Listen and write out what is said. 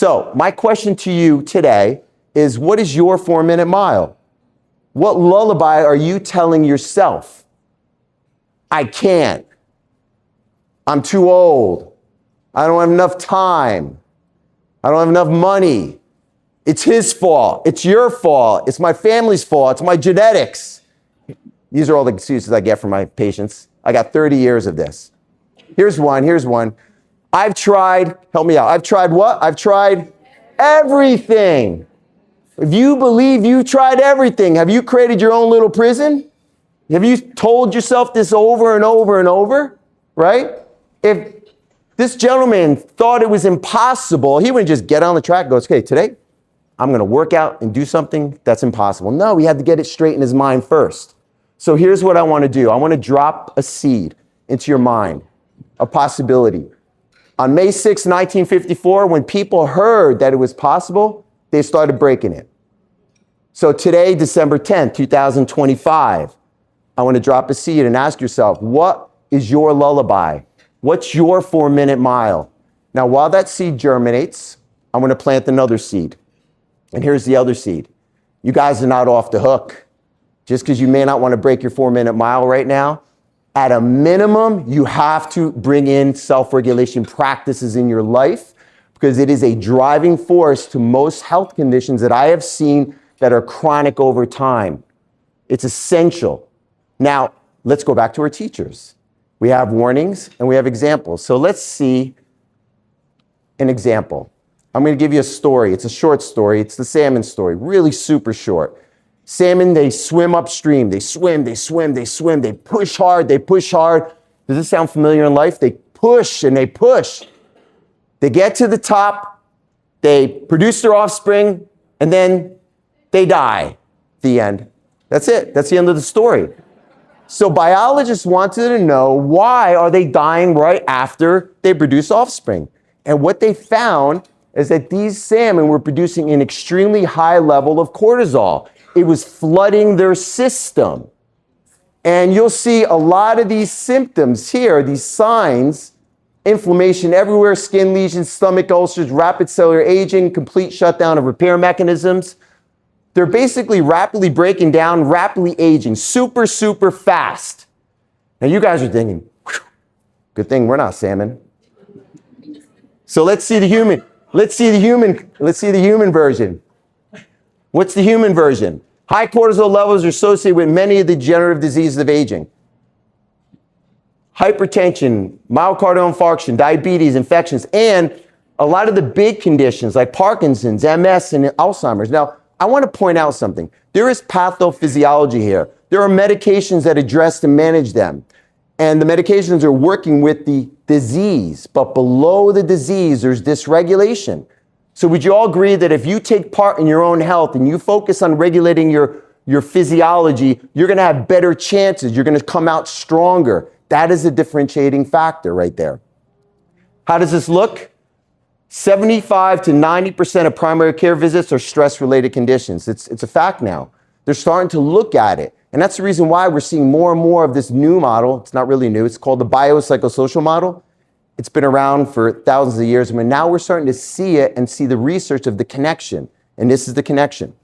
So my question to you today is, what is your 4-minute mile? What lullaby are you telling yourself? I can't. I'm too old. I don't have enough time. I don't have enough money. It's his fault. It's your fault. It's my family's fault. It's my genetics. These are all the excuses I get from my patients. I got 30 years of this. Here's one. I've tried, help me out. I've tried what? I've tried everything. If you believe you've tried everything, have you created your own little prison? Have you told yourself this over and over and over? Right? If this gentleman thought it was impossible, he wouldn't just get on the track and go, okay, today I'm going to work out and do something that's impossible. No, he had to get it straight in his mind first. So here's what I want to do. I want to drop a seed into your mind, a possibility. On May 6, 1954, when people heard that it was possible, they started breaking it. So today, December 10th, 2025, I want to drop a seed and ask yourself, what is your lullaby? What's your 4-minute mile? Now, while that seed germinates, I'm going to plant another seed. And here's the other seed. You guys are not off the hook. Just because you may not want to break your 4-minute mile right now, at a minimum, you have to bring in self-regulation practices in your life, because it is a driving force to most health conditions that I have seen that are chronic over time. It's essential. Now, let's go back to our teachers. We have warnings and we have examples. So let's see an example. I'm going to give you a story. It's a short story. It's the salmon story, really super short. Salmon, they swim upstream. They swim. They push hard. Does this sound familiar in life? They push and they push. They get to the top, they produce their offspring, and then they die. The end. That's it. That's the end of the story. So biologists wanted to know, why are they dying right after they produce offspring? And what they found is that these salmon were producing an extremely high level of cortisol. It was flooding their system. And you'll see a lot of these symptoms here, these signs: inflammation everywhere, skin lesions, stomach ulcers, rapid cellular aging, complete shutdown of repair mechanisms. They're basically rapidly breaking down, rapidly aging, super fast. Now you guys are thinking, good thing we're not salmon. So let's see the human version. What's the human version? High cortisol levels are associated with many of the degenerative diseases of aging. Hypertension, myocardial infarction, diabetes, infections, and a lot of the big conditions like Parkinson's, MS, and Alzheimer's. Now, I want to point out something. There is pathophysiology here. There are medications that address and manage them. And the medications are working with the disease, but below the disease, there's dysregulation. So would you all agree that if you take part in your own health and you focus on regulating your physiology, you're going to have better chances. You're going to come out stronger. That is a differentiating factor right there. How does this look? 75 to 90% of primary care visits are stress-related conditions. It's a fact now. They're starting to look at it. And that's the reason why we're seeing more and more of this new model. It's not really new. It's called the biopsychosocial model. It's been around for thousands of years. And now we're starting to see it and see the research of the connection. And this is the connection.